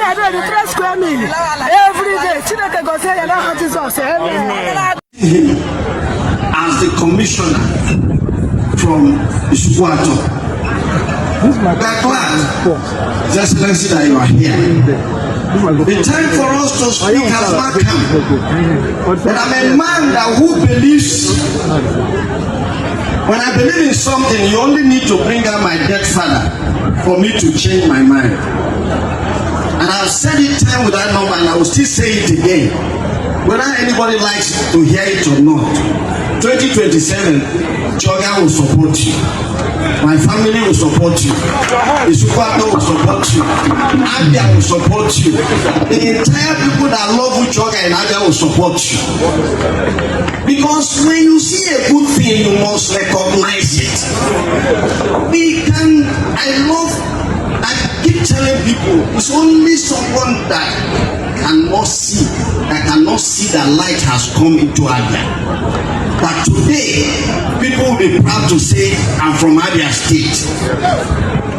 I do the 3 square meal every day. Chineke go say you don't Jesus. As the commissioner from Isukwato. That class, His Excellency, that you are here. The time for us to speak has not come. But I'm a man that who believes. When I believe in something, you only need to bring out my dead father for me to change my mind. And I've said it time without number, and I will still say it again. Whether anybody likes to hear it or not, 2027, Joga will support you. My family will support you. Isukwato will support you. Abia will support you. The entire people that love Joga and Abia will support you. Because when you see a good thing, you must recognize it. I keep telling people, it's only someone that cannot see that light has come into Abia. But today, people will be proud to say, I'm from Abia State.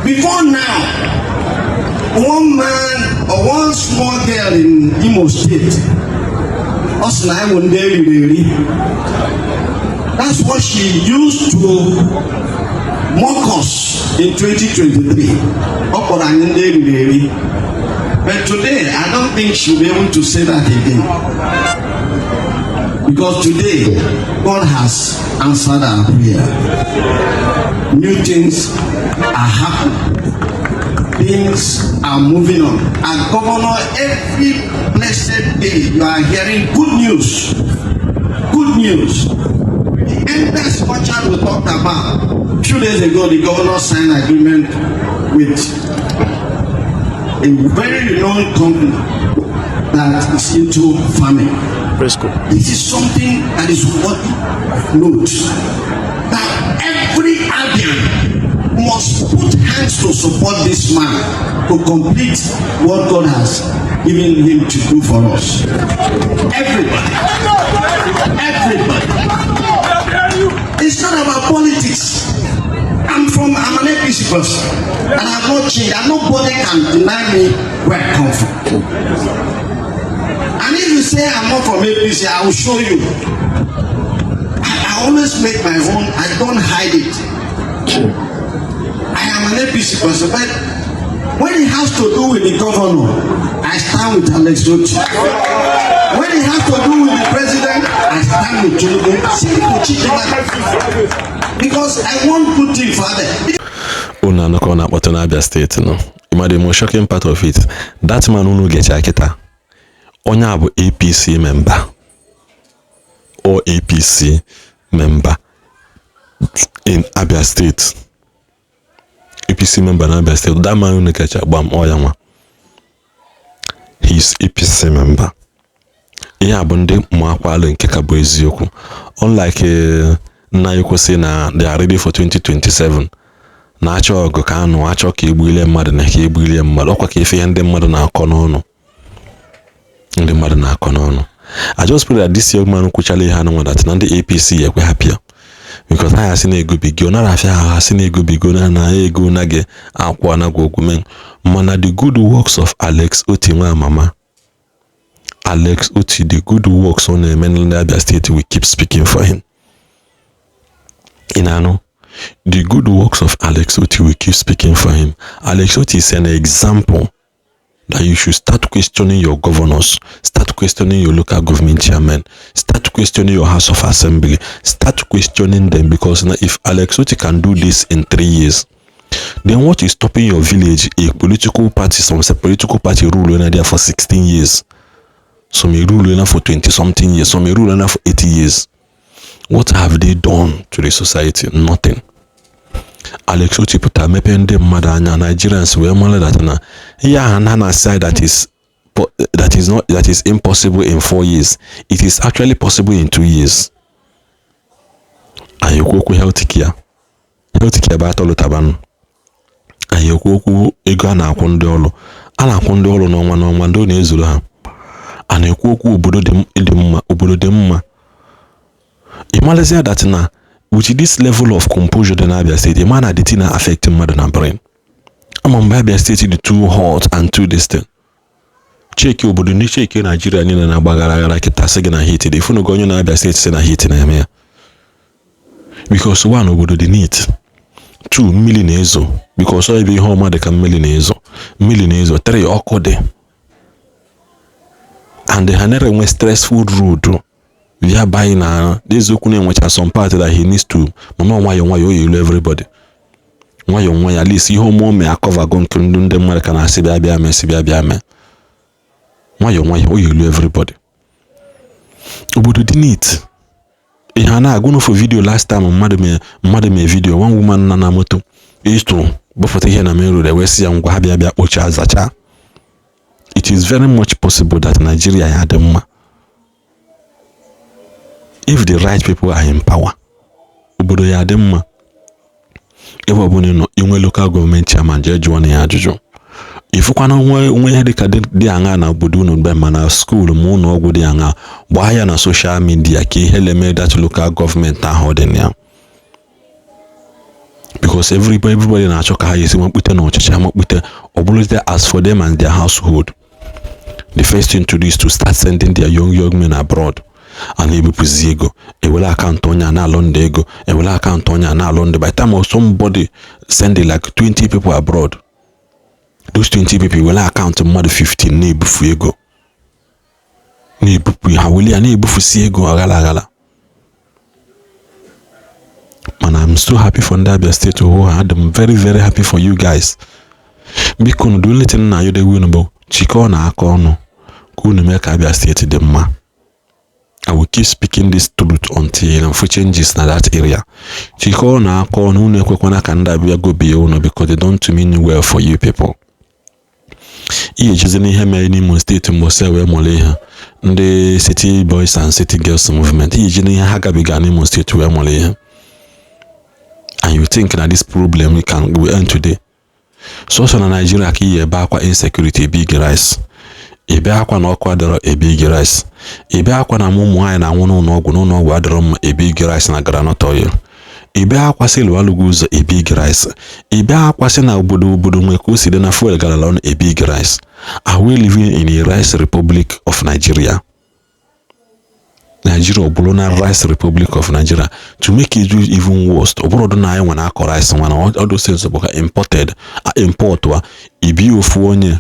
Before now, one man or one small girl in Imo State, that's what she used to mock us in 2023. But today, I don't think she'll be able to say that again. Because today, God has answered our prayer. New things are happening. Things are moving on. And Governor, every blessed day you are hearing good news. Good news. The endless orchard we talked about. A few days ago, the governor signed an agreement with a very renowned company that is into farming. This is something that is worthy of note. That every Abian must put hands to support this man to complete what God has given him to do for us. Everybody. It's not about politics. I'm an APC person, and I've not changed, and nobody can deny me where I come from. And if you say I'm not from APC, I will show you. I always make my own, I don't hide it. I am an APC person, but when it has to do with the governor, I stand with Alex Otti. When it has to do with the president, I stand with Jogo. Because I want good thing for them. Una no kona but na Abia State no. The most shocking part of it, that man who get akita. Onya bụ APC member or APC member in Abia State. APC member in Abia State. That man who get bam oyanwa. He's APC member. Ihe bụ ndị mwakwalo nke ka bụ eziokwu. Unlike na yoko say na they are ready for 2027. Na achọ ọgụ ka anụ achọ ka egbuile mmadụ na ka egbuile mmadụ ọkwa ka ife ndị mmadụ na-akọ n'ọnụ. Ndị mmadụ na-akọ n'ọnụ. I just pray that this young man kwuchala ihe anụ that na ndị APC ekwe hapịa. Because ha asị na-ego bigo na rafia ha asị na-ego bigo na ego na gị akwa na gwogwumen. Mana the good works of Alex Otti nwa mama. Alex Otti, the good works on the mainland Abia State, we keep speaking for him. Inano, the good works of Alex Otti, we keep speaking for him. Alex Otti is an example that you should start questioning your governors, start questioning your local government chairman, start questioning your House of Assembly, start questioning them, because now if Alex Otti can do this in 3 years, then what is stopping your village? A political party, some political party rule in there for 16 years. Some may rule enough for 20-something years. Some may rule enough for 80 years. What have they done to the society? Nothing. Alex Otti put a mepende madanya Nigerians were more that na yeah side that is impossible in 4 years. It is actually possible in 2 years. Ayoku health care battle taban. Ayoku ego na akwụndị ọlụ. Ana akwụndị ọlụ n'ọnwa ndo na-ezuru ha. Ana ekwu okwu obodo dị mma. Imagine that na with this level of composure in Abia State, the man are affecting mother and brain. Abia State is too hot and too distant. cheki obodo ni cheki Nigeria niile na-agbagara aghara kịta sị gị na hit dị ifunu gị onye na-Abia steeti sị na hit na-eme ya because one obodo dị neat, two mmiri na-ezo because ọ ebe ihe ọma dị ka mmiri na-ezo, three ọkụ dị and ha na-enwe stressful road via buying na eziokwu na-enwecha some part that he needs to mana nwayọ oyilu everybody nwayọ at least ihe ọmụme akọvago nke ndị mmadụ ka na-asị bịa mee nwayọ oyilu everybody. Obodo dị neat. Ihe a na-agụ n'ofu video last time mmadụ mee video one woman na moto ịtụ bụpụta ihe na main road wee sị ya ngwa ha bịa kpocha azacha. It is very much possible that Nigeria ya dị mma if the right people are in power. Obodo ya dị mma ebe ọbụla nọ inwe local government chairman jee jụọ na ya ajụjụ. Ifukwana onwe ihe dịka dị aṅa na obodo unu mgbe ma na skuul ma ụlọ ọgwụ dị aṅa gbaa ya na social media ka ihe leme that local government ahụ dị na ya because everybody na-achọ ka ha esi makpute na ọchịchị ha makpute ọ bụrụzie as for them and their household. The first thing to do is to start sending their young men abroad and ebupụzi ego ewere akaụntụ onye a na-alụ ndị ego ewere akaụntụ onye a na-alụ ndị. By the time of somebody sending like 20 people abroad, those 20 people were account mmadụ 15 na-ebufu ego ha weli ya na-ebufusi ego aghala. Man, I'm so happy for Abia State I'm very very happy for you guys. Biko the only thing na you dey win bụ chikọ na aka ọnụ ka unu mee ka Abia State dị mma. I will keep speaking this truth until for changes na that area. Chikọ na aka ọnụ unu ekwekwana ka ndị Abia go bie unu because they don't mean well for you people. Ihe jizi n'ihe mere n'Imo steeti mbọsị wee mụrụ ihe ndị City Boys and City Girls movement ihe ji n'ihe ha gabiga n'Imo steeti wee mụrụ ihe. And you think that this problem will end today? So na Nigeria ka ihe ebe akwa insecurity a big rise, ebe akwa na ọkụ adọrọ a big rise, ebe akwa na ụmụ nwaanyị na-anwụ n'ụlọọgwụ adọrọ mma a big rise na groundnut oil, ebe akwa sị lụalụgo ụzọ a big rise, ebe akwa sị na obodo nwe ka o si dị na fuel gallon a big rise. Are we living in a rice republic of Nigeria? Nigeria ọbụrụ na rice republic of Nigeria. To make it even worse, obodo na anyị nwana akọ rice nwana all those things bụ imported import wa ibi ofu onye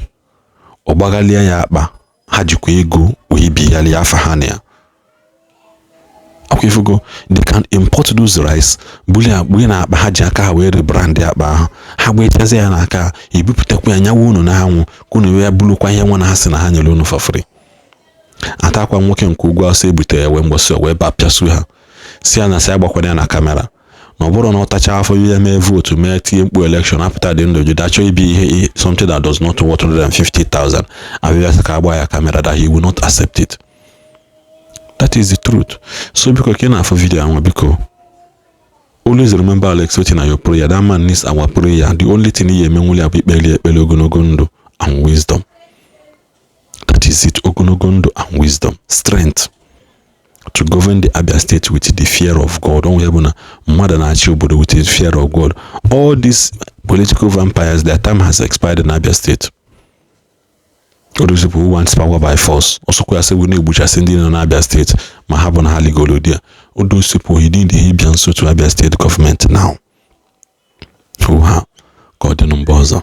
ọgbagalia ya akpa ha jikwa ego wee biyali afa ha na ya. Akwifugo they can import those rice buli agbe na akpa ha ji aka ha wee rebrand akpa ahụ ha gbechazi ya na aka ebupụtakwa ya nyawo unu na anwụ kunu wee bulukwa ihe nwa na ha si na ha nyere unu for free. Atakwa nwoke nke ugwu asọ ebutere ya wee mgbọsị wee bapịasu ha si ya na si agbakwana ya na kamera na ọ bụrụ na ọ tacha afọ ya mee vote mee tie mkpu election apụta dị ndụ jide achọ ibi ihe something that does not worth 150,000 abịa sị ka agba ya kamera that he will not accept it. That is the truth. So biko ke na afọ video anwa biko always remember Alex Otti na your prayer. That man needs our prayer. The only thing he emenwuli abụ ikpele ogologo ndụ and wisdom. That is it, ogologo ndụ and wisdom, strength to govern the Abia State with the fear of God. With the fear of God. All these political vampires, their time has expired in Abia State. All those people who want power by force. Also, I say we need to send in Abia State. Mahabon Haligolodia. All those people he need the so to Abia State government now. God the number.